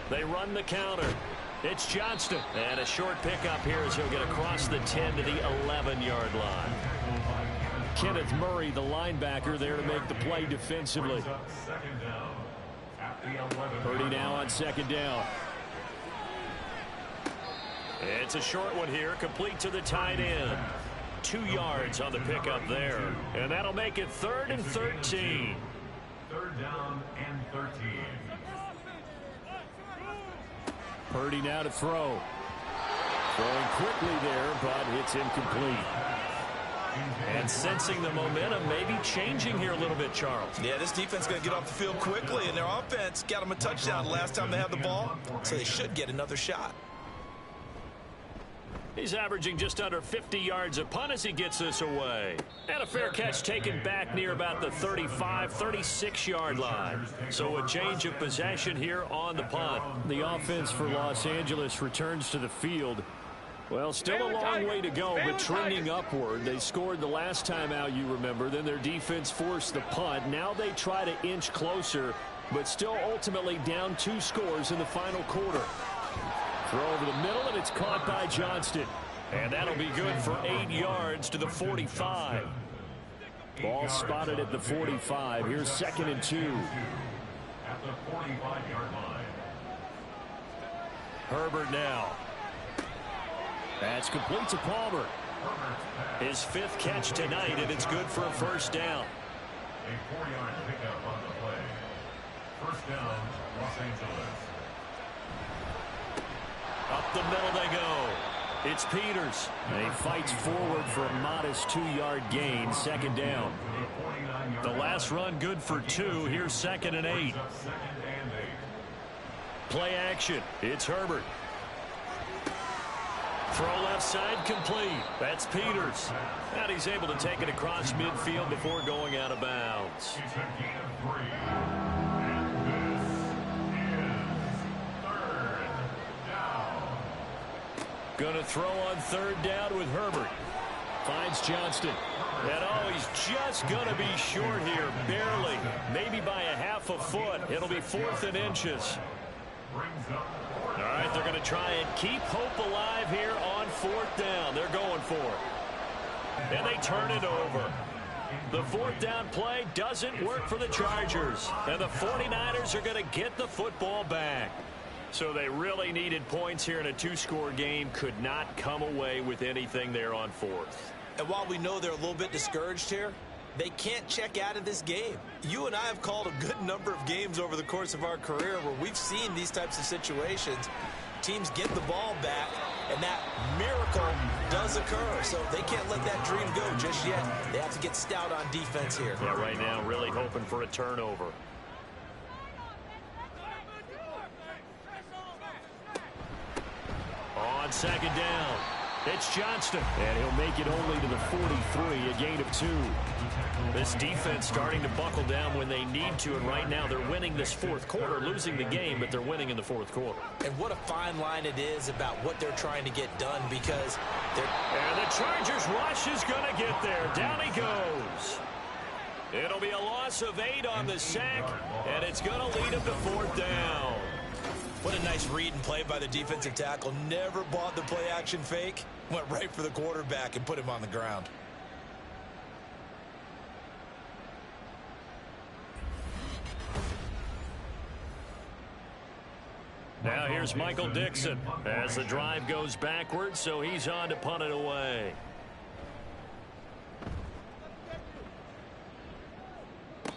They run the counter. It's Johnston. And a short pickup here as he'll get across the 10 to the 11-yard line. Kenneth Murray, the linebacker, there to make the play defensively. Purdy now on second down. It's a short one here, complete to the tight end. 2 yards on the pickup there. And that'll make it 3rd and 13. 3rd down and 13. Purdy now to throw. Throwing quickly there, but it's incomplete. And sensing the momentum maybe changing here a little bit, Charles. Yeah, this defense is going to get off the field quickly, and their offense got them a touchdown last time they had the ball, so they should get another shot. He's averaging just under 50 yards a punt as he gets this away. And a fair catch taken back near about the 35, 36-yard line. So a change of possession here on the punt. The offense for Los Angeles returns to the field. Well, still a long way to go, but trending upward. They scored the last time out, you remember. Then their defense forced the punt. Now they try to inch closer, but still ultimately down 2 scores in the final quarter. Throw over the middle, and it's caught by Johnston. And that'll be good for 8 yards to the 45. Ball spotted at the 45. Here's 2nd and 2. At the 45-yard line. Herbert now. That's complete to Palmer. His 5th catch tonight, and it's good for a first down. A 4-yard pickup on the play. First down, Los Angeles. Up the middle they go. It's Peters. And he fights forward for a modest 2-yard gain. 2nd down. The last run good for 2. Here's 2nd and 8. Play action. It's Herbert. Throw left side complete. That's Peters. And he's able to take it across midfield before going out of bounds. It's a gain of 3. And this is 3rd down. Gonna throw on 3rd down with Herbert. Finds Johnston. And oh, he's just gonna be short here, barely. Maybe by a half a foot. It'll be 4th and inches. All right, they're gonna try and keep hope alive here on 4th down. They're going for it. And they turn it over. The 4th down play doesn't work for the Chargers. And the 49ers are gonna get the football back. So they really needed points here in a 2-score game. Could not come away with anything there on 4th. And while we know they're a little bit discouraged here, they can't check out of this game. You and I have called a good number of games over the course of our career where we've seen these types of situations. Teams get the ball back, and that miracle does occur. So they can't let that dream go just yet. They have to get stout on defense here. Yeah, right now really hoping for a turnover. On 2nd down, it's Johnston. And he'll make it only to the 43, a gain of 2. This defense starting to buckle down when they need to, and right now they're winning this 4th quarter, losing the game, but they're winning in the 4th quarter. And what a fine line it is about what they're trying to get done because they're... And the Chargers rush is going to get there. Down he goes. It'll be a loss of 8 on the sack, and it's going to lead him to 4th down. What a nice read and play by the defensive tackle. Never bought the play action fake. Went right for the quarterback and put him on the ground. Now here's Michael Dixon as the drive goes backwards, so he's on to punt it away.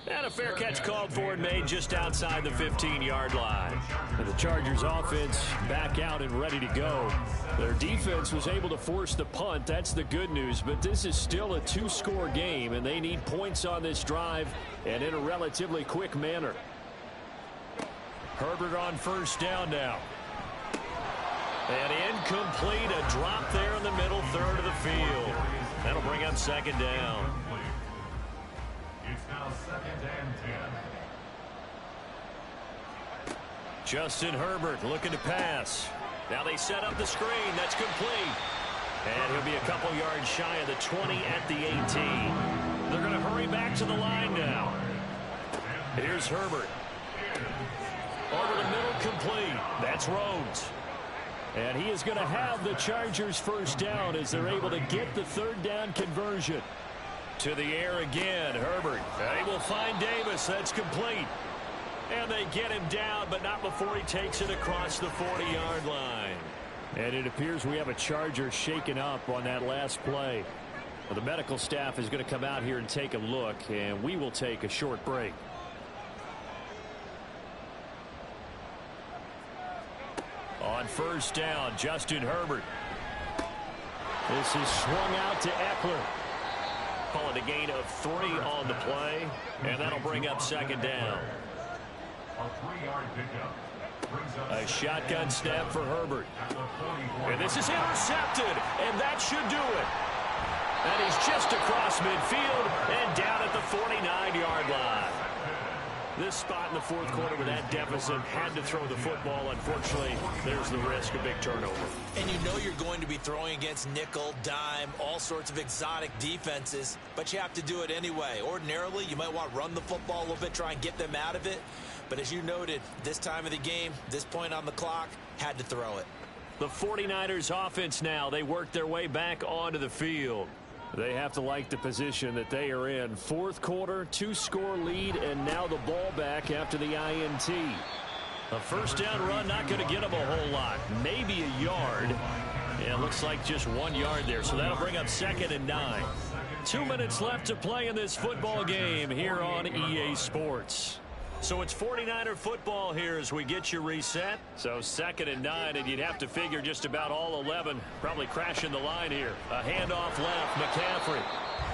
And a a fair catch called for and made just outside the 15-yard line. And the Chargers offense back out and ready to go. Their defense was able to force the punt. That's the good news. But this is still a two-score game, and they need points on this drive and in a relatively quick manner. Herbert on first down now. And incomplete, a drop there in the middle third of the field. That'll bring up second down. It's now 2nd and 10. Justin Herbert looking to pass. Now they set up the screen. That's complete. And he'll be a couple yards shy of the 20 at the 18. They're going to hurry back to the line now. Here's Herbert. Over the middle, complete. That's Rhodes. And he is going to have the Chargers first down as they're able to get the third down conversion. To the air again, Herbert. They will find Davis. That's complete. And they get him down, but not before he takes it across the 40-yard line. And it appears we have a Charger shaken up on that last play. Well, the medical staff is going to come out here and take a look, and we will take a short break. On first down, Justin Herbert. This is swung out to Eckler. Call it a gain of 3 on the play, and that'll bring up second down. A 3-yard pickup. A shotgun snap for Herbert. And this is intercepted, and that should do it. And he's just across midfield and down at the 49-yard line. This spot in the fourth quarter with that deficit, had to throw the football. Unfortunately, there's the risk of big turnover. And you know you're going to be throwing against nickel, dime, all sorts of exotic defenses, but you have to do it anyway. Ordinarily, you might want to run the football a little bit, try and get them out of it. But as you noted, this time of the game, this point on the clock, had to throw it. The 49ers offense now, they work their way back onto the field. They have to like the position that they are in. Fourth quarter, 2-score lead, and now the ball back after the INT. A first down run, not going to get them a whole lot. Maybe a yard. And it looks like just 1 yard there, so that'll bring up 2nd and 9. 2 minutes left to play in this football game here on EA Sports. So it's 49er football here as we get you reset. So 2nd and 9, and you'd have to figure just about all 11 probably crashing the line here. A handoff left, McCaffrey.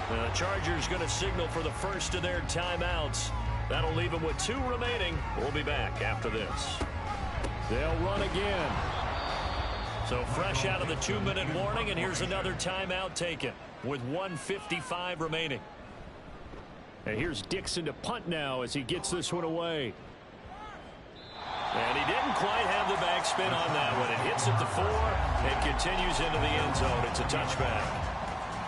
The Chargers going to signal for the first of their timeouts. That'll leave them with 2 remaining. We'll be back after this. They'll run again. So fresh out of the 2-minute warning, and here's another timeout taken with 1:55 remaining. And here's Dixon to punt now as he gets this one away. And he didn't quite have the backspin on that one. It hits at the 4 and continues into the end zone. It's a touchback.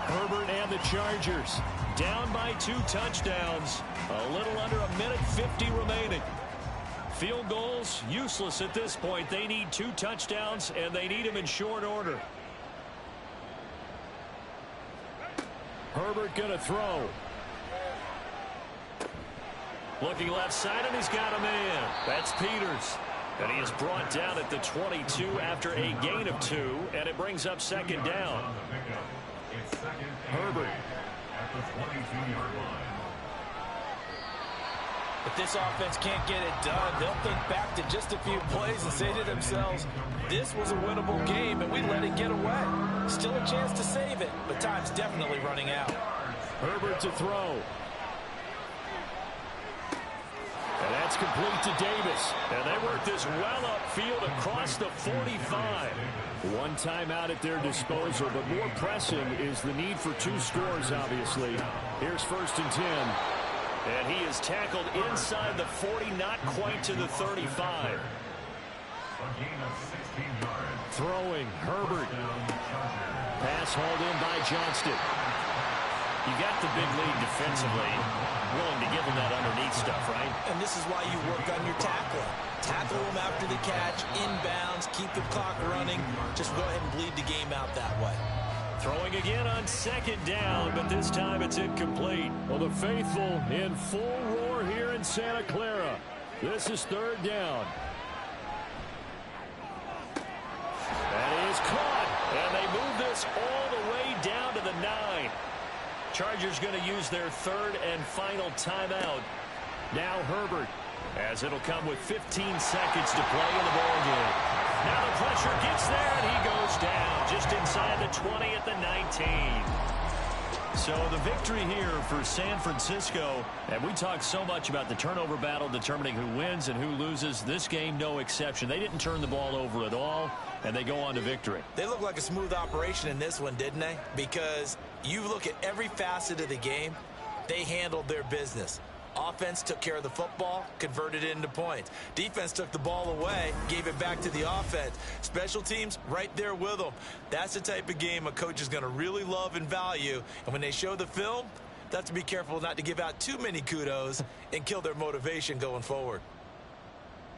Herbert and the Chargers down by 2 touchdowns. A little under 1:50 remaining. Field goals useless at this point. They need 2 touchdowns, and they need them in short order. Herbert going to throw. Looking left side, and he's got a man. That's Peters. And he is brought down at the 22 after a gain of 2, and it brings up second down. Herbert. At the 22-yard line. If this offense can't get it done, they'll think back to just a few plays and say to themselves, this was a winnable game, and we let it get away. Still a chance to save it, but time's definitely running out. Herbert to throw. And that's complete to Davis. And they work this well upfield across the 45. 1 timeout at their disposal, but more pressing is the need for 2 scores, obviously. Here's 1st and 10. And he is tackled inside the 40, not quite to the 35. A gain of 16 yards. Throwing, Herbert. Pass hauled in by Johnston. You got the big lead defensively. Willing to give him that underneath stuff, right? And this is why you work on your tackling. Tackle him after the catch, inbounds, keep the clock running. Just go ahead and bleed the game out that way. Throwing again on second down, but this time it's incomplete. Well, the faithful in full roar here in Santa Clara. This is 3rd down. That is caught, and they move this all the way down to the 9. Chargers going to use their 3rd and final timeout Now Herbert, as it'll come with 15 seconds to play in the ball game. Now the pressure gets there, and he goes down just inside the 20 at the 19. So the victory here for San Francisco, and we talked so much about the turnover battle determining who wins and who loses. This game, no exception. They didn't turn the ball over at all, and they go on to victory. They look like a smooth operation in this one, didn't they? Because you look at every facet of the game, they handled their business. Offense took care of the football, converted it into points. Defense took the ball away, gave it back to the offense. Special teams, right there with them. That's the type of game a coach is going to really love and value. And when they show the film, they have to be careful not to give out too many kudos and kill their motivation going forward.